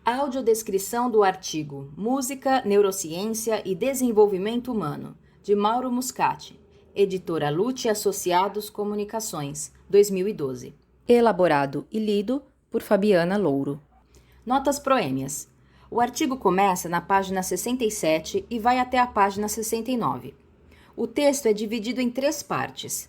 Audiodescrição do artigo Música, Neurociência e Desenvolvimento Humano, de Mauro Muscati, editora Lute Associados Comunicações, 2012. Elaborado e lido por Fabiana Louro. Notas proêmias. O artigo começa na página 67 e vai até a página 69. O texto é dividido em 3 partes.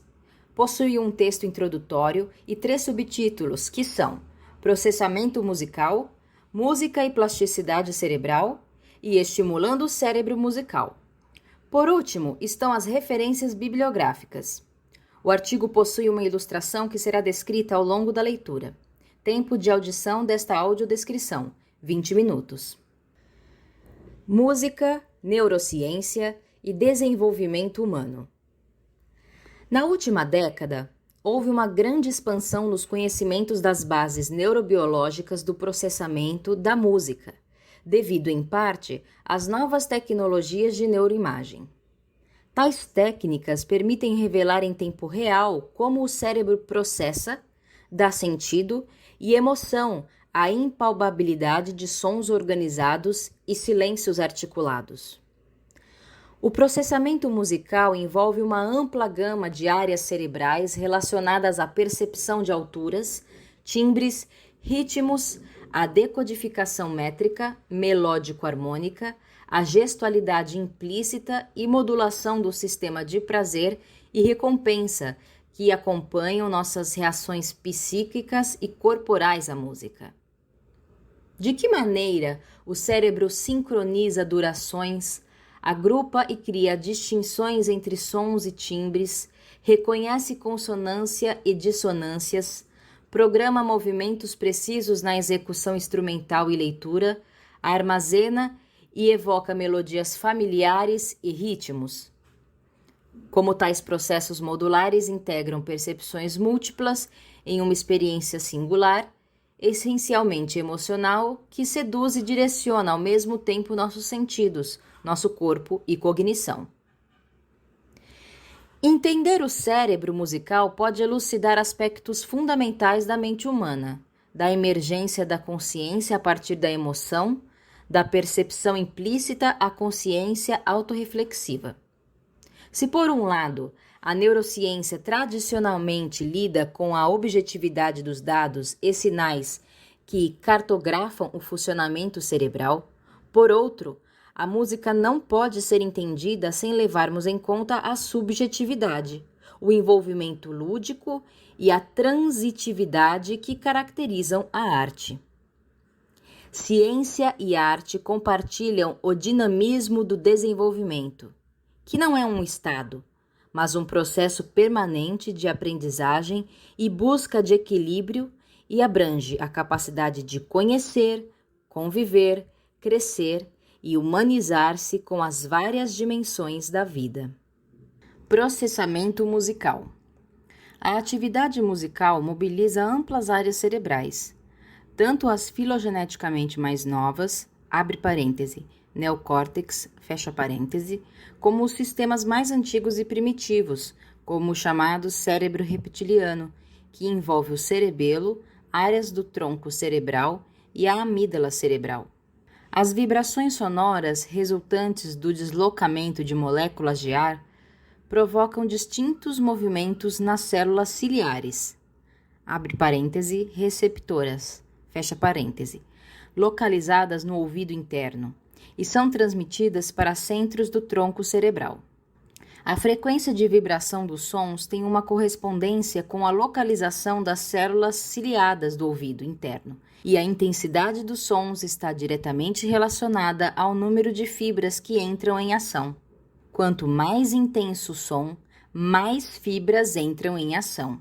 Possui um texto introdutório e 3 subtítulos, que são Processamento musical, Música e plasticidade cerebral e Estimulando o cérebro musical. Por último, estão as referências bibliográficas. O artigo possui uma ilustração que será descrita ao longo da leitura. Tempo de audição desta audiodescrição, 20 minutos. Música, neurociência e desenvolvimento humano. Na última década, houve uma grande expansão nos conhecimentos das bases neurobiológicas do processamento da música, devido em parte às novas tecnologias de neuroimagem. Tais técnicas permitem revelar em tempo real como o cérebro processa, dá sentido e emoção à impalpabilidade de sons organizados e silêncios articulados. O processamento musical envolve uma ampla gama de áreas cerebrais relacionadas à percepção de alturas, timbres, ritmos, à decodificação métrica, melódico-harmônica, a gestualidade implícita e modulação do sistema de prazer e recompensa que acompanham nossas reações psíquicas e corporais à música. De que maneira o cérebro sincroniza durações, agrupa e cria distinções entre sons e timbres, reconhece consonância e dissonâncias, programa movimentos precisos na execução instrumental e leitura, armazena e evoca melodias familiares e ritmos. Como tais processos modulares integram percepções múltiplas em uma experiência singular, essencialmente emocional, que seduz e direciona ao mesmo tempo nossos sentidos, nosso corpo e cognição. Entender o cérebro musical pode elucidar aspectos fundamentais da mente humana, da emergência da consciência a partir da emoção, da percepção implícita à consciência autorreflexiva. Se, por um lado, a neurociência tradicionalmente lida com a objetividade dos dados e sinais que cartografam o funcionamento cerebral, por outro, a música não pode ser entendida sem levarmos em conta a subjetividade, o envolvimento lúdico e a transitividade que caracterizam a arte. Ciência e arte compartilham o dinamismo do desenvolvimento, que não é um estado, mas um processo permanente de aprendizagem e busca de equilíbrio e abrange a capacidade de conhecer, conviver, crescer e humanizar-se com as várias dimensões da vida. Processamento musical. A atividade musical mobiliza amplas áreas cerebrais, tanto as filogeneticamente mais novas, abre parêntese, neocórtex, fecha parêntese, como os sistemas mais antigos e primitivos, como o chamado cérebro reptiliano, que envolve o cerebelo, áreas do tronco cerebral e a amígdala cerebral. As vibrações sonoras resultantes do deslocamento de moléculas de ar provocam distintos movimentos nas células ciliares, abre parêntese, receptoras, fecha parêntese, localizadas no ouvido interno, e são transmitidas para centros do tronco cerebral. A frequência de vibração dos sons tem uma correspondência com a localização das células ciliadas do ouvido interno, e a intensidade dos sons está diretamente relacionada ao número de fibras que entram em ação. Quanto mais intenso o som, mais fibras entram em ação.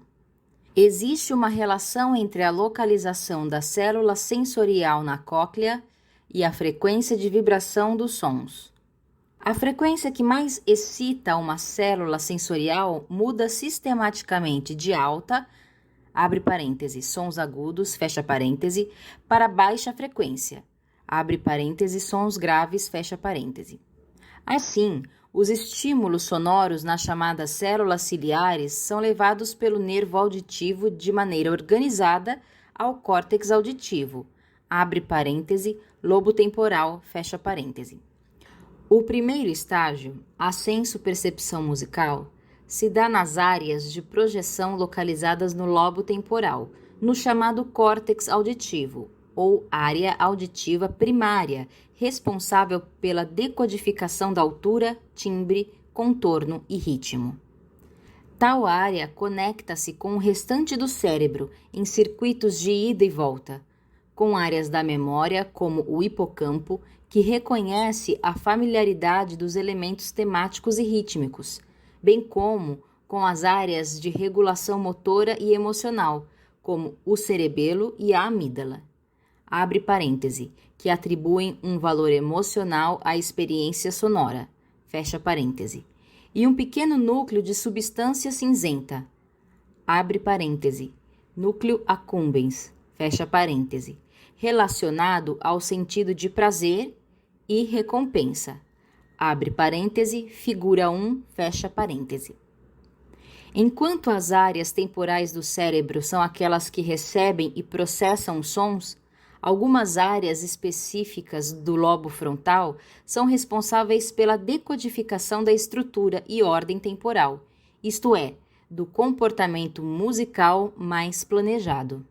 Existe uma relação entre a localização da célula sensorial na cóclea e a frequência de vibração dos sons. A frequência que mais excita uma célula sensorial muda sistematicamente de alta, abre parêntese, sons agudos, fecha parêntese, para baixa frequência, abre parêntese, sons graves, fecha parêntese. Assim, os estímulos sonoros nas chamadas células ciliares são levados pelo nervo auditivo de maneira organizada ao córtex auditivo, abre parêntese, lobo temporal, fecha parêntese. O primeiro estágio, a senso-percepção musical, se dá nas áreas de projeção localizadas no lobo temporal, no chamado córtex auditivo, ou área auditiva primária, responsável pela decodificação da altura, timbre, contorno e ritmo. Tal área conecta-se com o restante do cérebro em circuitos de ida e volta, com áreas da memória, como o hipocampo, que reconhece a familiaridade dos elementos temáticos e rítmicos, bem como com as áreas de regulação motora e emocional, como o cerebelo e a amígdala. Abre parêntese, que atribuem um valor emocional à experiência sonora, fecha parêntese, e um pequeno núcleo de substância cinzenta, abre parêntese, núcleo accumbens, fecha parêntese, relacionado ao sentido de prazer e recompensa, abre parêntese, figura 1, fecha parêntese. Enquanto as áreas temporais do cérebro são aquelas que recebem e processam sons, algumas áreas específicas do lobo frontal são responsáveis pela decodificação da estrutura e ordem temporal, isto é, do comportamento musical mais planejado.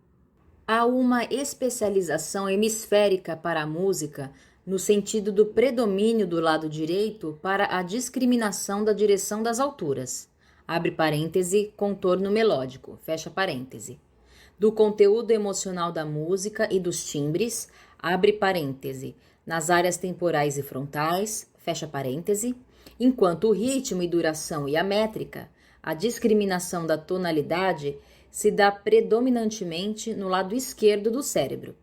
Há uma especialização hemisférica para a música no sentido do predomínio do lado direito para a discriminação da direção das alturas, abre parêntese, contorno melódico, fecha parêntese, do conteúdo emocional da música e dos timbres, abre parêntese, nas áreas temporais e frontais, fecha parêntese, enquanto o ritmo e duração e a métrica, a discriminação da tonalidade, se dá predominantemente no lado esquerdo do cérebro.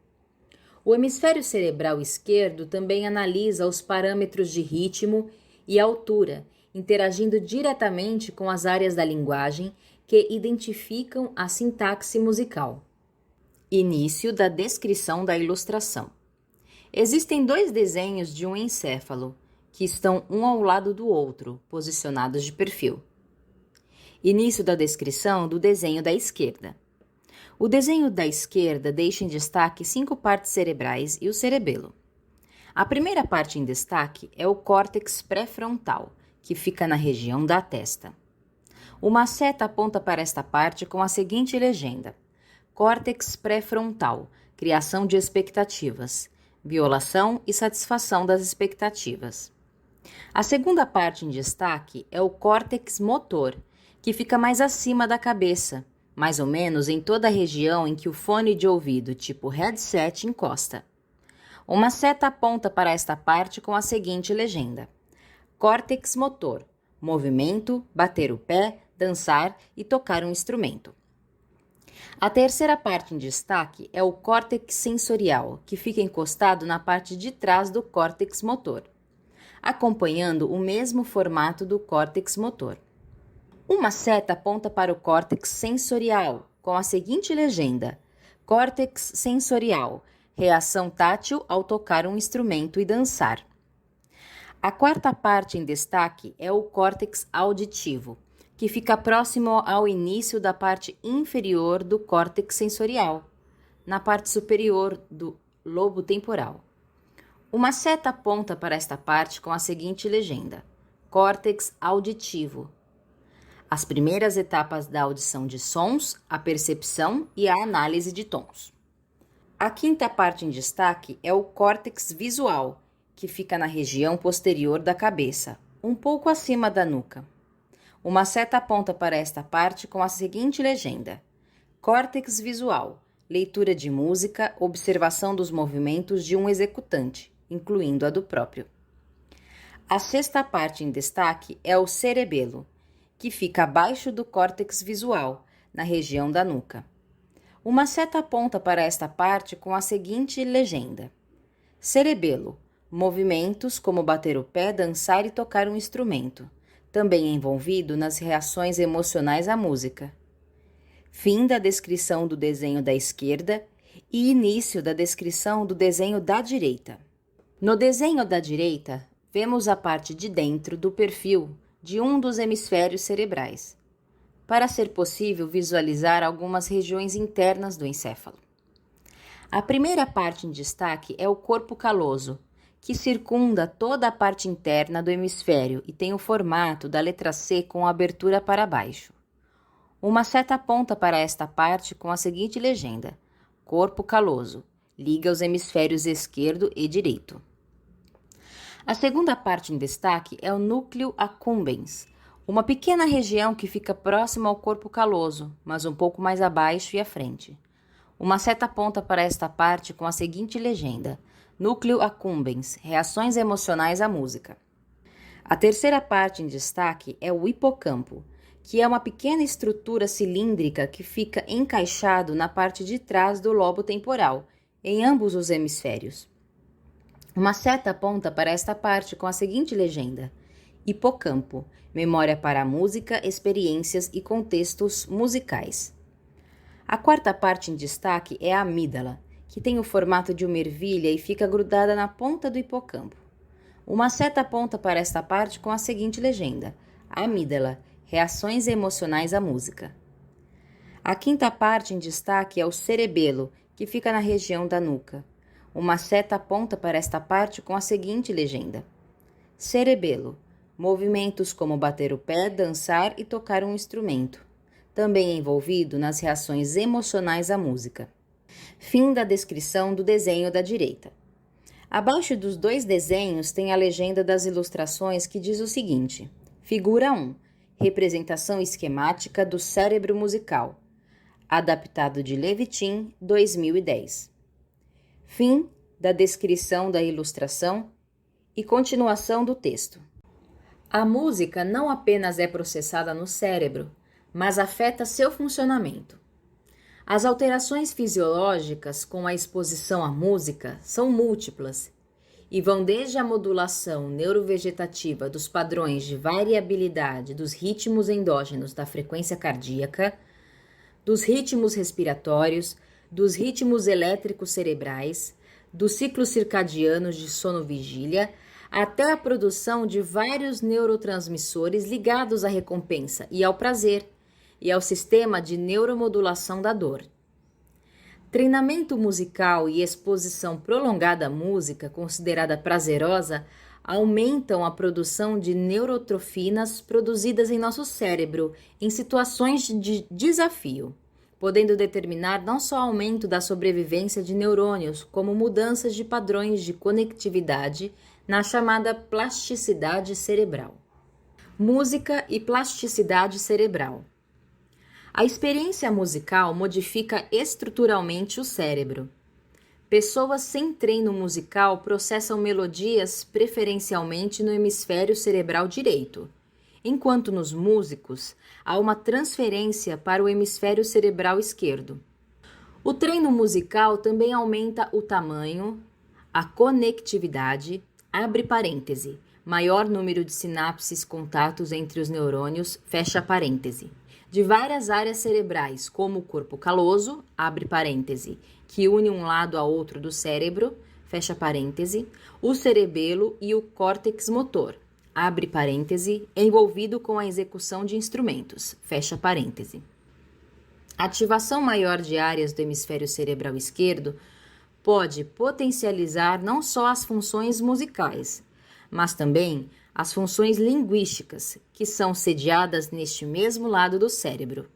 O hemisfério cerebral esquerdo também analisa os parâmetros de ritmo e altura, interagindo diretamente com as áreas da linguagem que identificam a sintaxe musical. Início da descrição da ilustração. Existem dois desenhos de um encéfalo, que estão um ao lado do outro, posicionados de perfil. Início da descrição do desenho da esquerda. O desenho da esquerda deixa em destaque 5 partes cerebrais e o cerebelo. A primeira parte em destaque é o córtex pré-frontal, que fica na região da testa. Uma seta aponta para esta parte com a seguinte legenda: córtex pré-frontal, criação de expectativas, violação e satisfação das expectativas. A segunda parte em destaque é o córtex motor, que fica mais acima da cabeça, mais ou menos em toda a região em que o fone de ouvido tipo headset encosta. Uma seta aponta para esta parte com a seguinte legenda: córtex motor, movimento, bater o pé, dançar e tocar um instrumento. A terceira parte em destaque é o córtex sensorial, que fica encostado na parte de trás do córtex motor, acompanhando o mesmo formato do córtex motor. Uma seta aponta para o córtex sensorial, com a seguinte legenda: córtex sensorial, reação tátil ao tocar um instrumento e dançar. A quarta parte em destaque é o córtex auditivo, que fica próximo ao início da parte inferior do córtex sensorial, na parte superior do lobo temporal. Uma seta aponta para esta parte com a seguinte legenda: córtex auditivo. As primeiras etapas da audição de sons, a percepção e a análise de tons. A quinta parte em destaque é o córtex visual, que fica na região posterior da cabeça, um pouco acima da nuca. Uma seta aponta para esta parte com a seguinte legenda: córtex visual, leitura de música, observação dos movimentos de um executante, incluindo a do próprio. A sexta parte em destaque é o cerebelo, que fica abaixo do córtex visual, na região da nuca. Uma seta aponta para esta parte com a seguinte legenda: cerebelo, movimentos como bater o pé, dançar e tocar um instrumento, também envolvido nas reações emocionais à música. Fim da descrição do desenho da esquerda e início da descrição do desenho da direita. No desenho da direita, vemos a parte de dentro do perfil de um dos hemisférios cerebrais, para ser possível visualizar algumas regiões internas do encéfalo. A primeira parte em destaque é o corpo caloso, que circunda toda a parte interna do hemisfério e tem o formato da letra C com abertura para baixo. Uma seta aponta para esta parte com a seguinte legenda: corpo caloso, liga os hemisférios esquerdo e direito. A segunda parte em destaque é o núcleo accumbens, uma pequena região que fica próxima ao corpo caloso, mas um pouco mais abaixo e à frente. Uma seta aponta para esta parte com a seguinte legenda: núcleo accumbens, reações emocionais à música. A terceira parte em destaque é o hipocampo, que é uma pequena estrutura cilíndrica que fica encaixado na parte de trás do lobo temporal, em ambos os hemisférios. Uma seta aponta para esta parte com a seguinte legenda: hipocampo, memória para a música, experiências e contextos musicais. A quarta parte em destaque é a amígdala, que tem o formato de uma ervilha e fica grudada na ponta do hipocampo. Uma seta aponta para esta parte com a seguinte legenda: amígdala, reações emocionais à música. A quinta parte em destaque é o cerebelo, que fica na região da nuca. Uma seta aponta para esta parte com a seguinte legenda: cerebelo, movimentos como bater o pé, dançar e tocar um instrumento, também é envolvido nas reações emocionais à música. Fim da descrição do desenho da direita. Abaixo dos dois desenhos tem a legenda das ilustrações que diz o seguinte: figura 1, representação esquemática do cérebro musical, adaptado de Levitin, 2010. Fim da descrição da ilustração e continuação do texto. A música não apenas é processada no cérebro, mas afeta seu funcionamento. As alterações fisiológicas com a exposição à música são múltiplas e vão desde a modulação neurovegetativa dos padrões de variabilidade dos ritmos endógenos da frequência cardíaca, dos ritmos respiratórios, dos ritmos elétricos cerebrais, dos ciclos circadianos de sono-vigília, até a produção de vários neurotransmissores ligados à recompensa e ao prazer, e ao sistema de neuromodulação da dor. Treinamento musical e exposição prolongada à música, considerada prazerosa, aumentam a produção de neurotrofinas produzidas em nosso cérebro em situações de desafio, podendo determinar não só aumento da sobrevivência de neurônios, como mudanças de padrões de conectividade na chamada plasticidade cerebral. Música e plasticidade cerebral. A experiência musical modifica estruturalmente o cérebro. Pessoas sem treino musical processam melodias preferencialmente no hemisfério cerebral direito, enquanto nos músicos há uma transferência para o hemisfério cerebral esquerdo. O treino musical também aumenta o tamanho, a conectividade, abre parêntese, maior número de sinapses contatos entre os neurônios, fecha parêntese, de várias áreas cerebrais, como o corpo caloso, abre parêntese, que une um lado a outro do cérebro, fecha parêntese, o cerebelo e o córtex motor, abre parêntese, envolvido com a execução de instrumentos, fecha parêntese. Ativação maior de áreas do hemisfério cerebral esquerdo pode potencializar não só as funções musicais, mas também as funções linguísticas, que são sediadas neste mesmo lado do cérebro.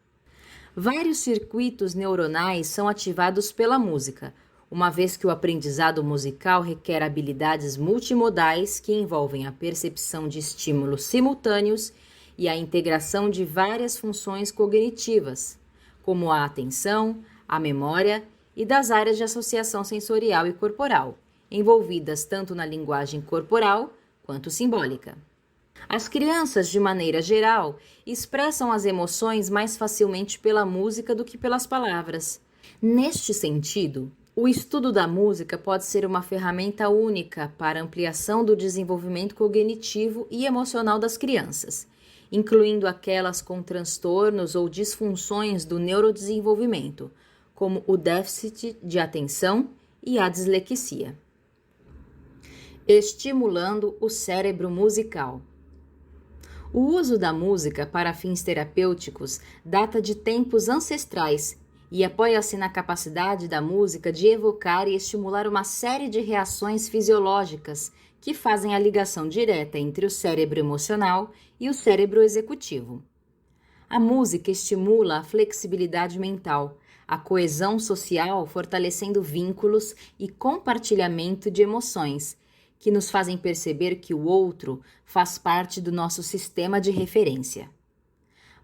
Vários circuitos neuronais são ativados pela música, uma vez que o aprendizado musical requer habilidades multimodais que envolvem a percepção de estímulos simultâneos e a integração de várias funções cognitivas, como a atenção, a memória e das áreas de associação sensorial e corporal, envolvidas tanto na linguagem corporal quanto simbólica. As crianças, de maneira geral, expressam as emoções mais facilmente pela música do que pelas palavras. Neste sentido, o estudo da música pode ser uma ferramenta única para ampliação do desenvolvimento cognitivo e emocional das crianças, incluindo aquelas com transtornos ou disfunções do neurodesenvolvimento, como o déficit de atenção e a dislexia. Estimulando o cérebro musical. O uso da música para fins terapêuticos data de tempos ancestrais e apoia-se na capacidade da música de evocar e estimular uma série de reações fisiológicas que fazem a ligação direta entre o cérebro emocional e o cérebro executivo. A música estimula a flexibilidade mental, a coesão social, fortalecendo vínculos e compartilhamento de emoções, que nos fazem perceber que o outro faz parte do nosso sistema de referência.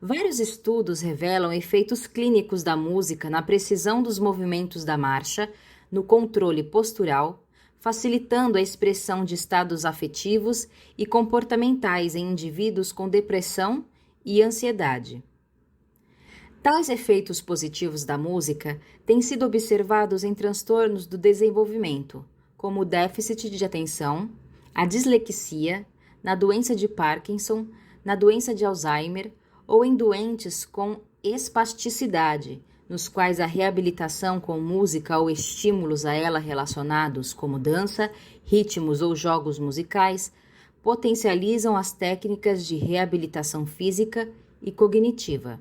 Vários estudos revelam efeitos clínicos da música na precisão dos movimentos da marcha, no controle postural, facilitando a expressão de estados afetivos e comportamentais em indivíduos com depressão e ansiedade. Tais efeitos positivos da música têm sido observados em transtornos do desenvolvimento, como o déficit de atenção, a dislexia, na doença de Parkinson, na doença de Alzheimer ou em doentes com espasticidade, nos quais a reabilitação com música ou estímulos a ela relacionados, como dança, ritmos ou jogos musicais, potencializam as técnicas de reabilitação física e cognitiva.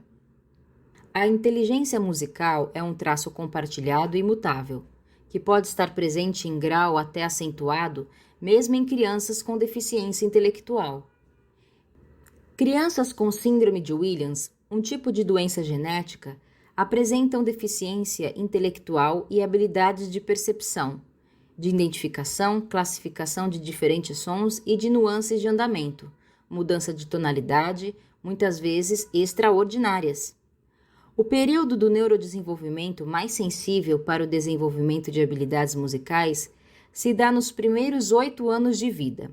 A inteligência musical é um traço compartilhado e imutável, que pode estar presente em grau até acentuado, mesmo em crianças com deficiência intelectual. Crianças com síndrome de Williams, um tipo de doença genética, apresentam deficiência intelectual e habilidades de percepção, de identificação, classificação de diferentes sons e de nuances de andamento, mudança de tonalidade, muitas vezes extraordinárias. O período do neurodesenvolvimento mais sensível para o desenvolvimento de habilidades musicais se dá nos primeiros 8 anos de vida.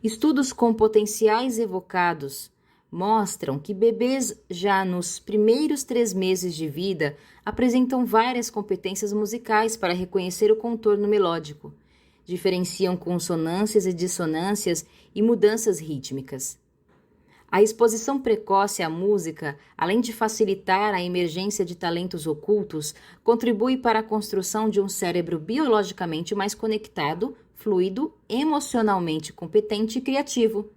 Estudos com potenciais evocados mostram que bebês já nos primeiros 3 meses de vida apresentam várias competências musicais para reconhecer o contorno melódico, diferenciam consonâncias e dissonâncias e mudanças rítmicas. A exposição precoce à música, além de facilitar a emergência de talentos ocultos, contribui para a construção de um cérebro biologicamente mais conectado, fluido, emocionalmente competente e criativo.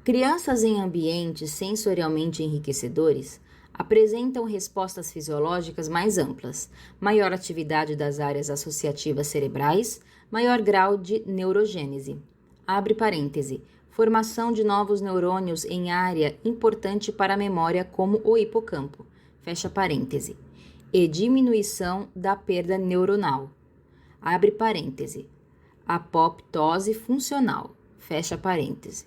Crianças em ambientes sensorialmente enriquecedores apresentam respostas fisiológicas mais amplas, maior atividade das áreas associativas cerebrais, maior grau de neurogênese. Abre parêntese. Formação de novos neurônios em área importante para a memória, como o hipocampo, fecha parêntese, e diminuição da perda neuronal, abre parêntese, apoptose funcional, fecha parêntese.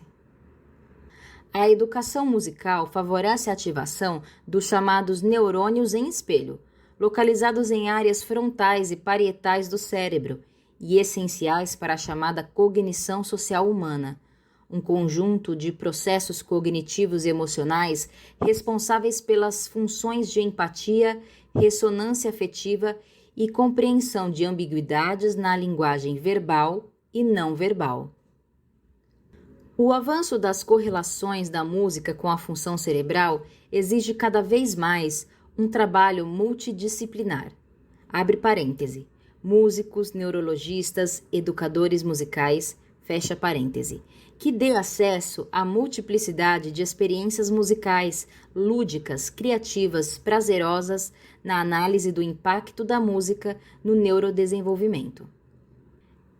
A educação musical favorece a ativação dos chamados neurônios em espelho, localizados em áreas frontais e parietais do cérebro e essenciais para a chamada cognição social humana, um conjunto de processos cognitivos e emocionais responsáveis pelas funções de empatia, ressonância afetiva e compreensão de ambiguidades na linguagem verbal e não verbal. O avanço das correlações da música com a função cerebral exige cada vez mais um trabalho multidisciplinar. Abre parêntese. Músicos, neurologistas, educadores musicais, fecha parêntese, que dê acesso à multiplicidade de experiências musicais, lúdicas, criativas, prazerosas na análise do impacto da música no neurodesenvolvimento.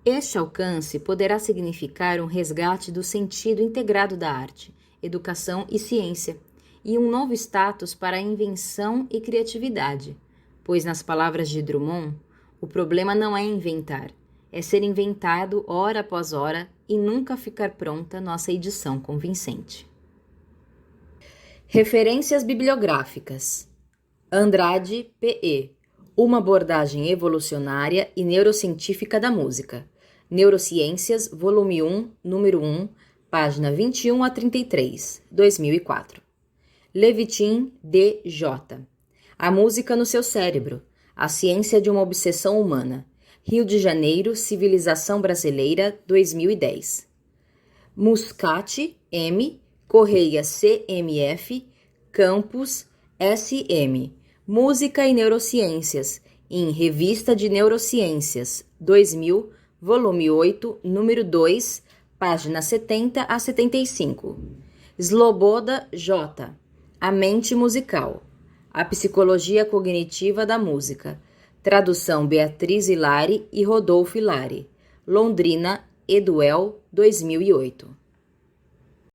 Este alcance poderá significar um resgate do sentido integrado da arte, educação e ciência, e um novo status para a invenção e criatividade, pois, nas palavras de Drummond, o problema não é inventar, é ser inventado hora após hora e nunca ficar pronta nossa edição convincente. Referências bibliográficas. Andrade, P.E. Uma abordagem evolucionária e neurocientífica da música. Neurociências, volume 1, número 1, página 21 a 33, 2004. Levitin, D.J. A música no seu cérebro. A ciência de uma obsessão humana. Rio de Janeiro, Civilização Brasileira, 2010. Muscati, M. Correia, CMF. Campos, SM. Música e Neurociências, em Revista de Neurociências, 2000, volume 8, número 2, página 70 a 75. Sloboda, J. A Mente Musical. A Psicologia Cognitiva da Música. Tradução Beatriz Hilari e Rodolfo Hilari. Londrina, Eduel, 2008.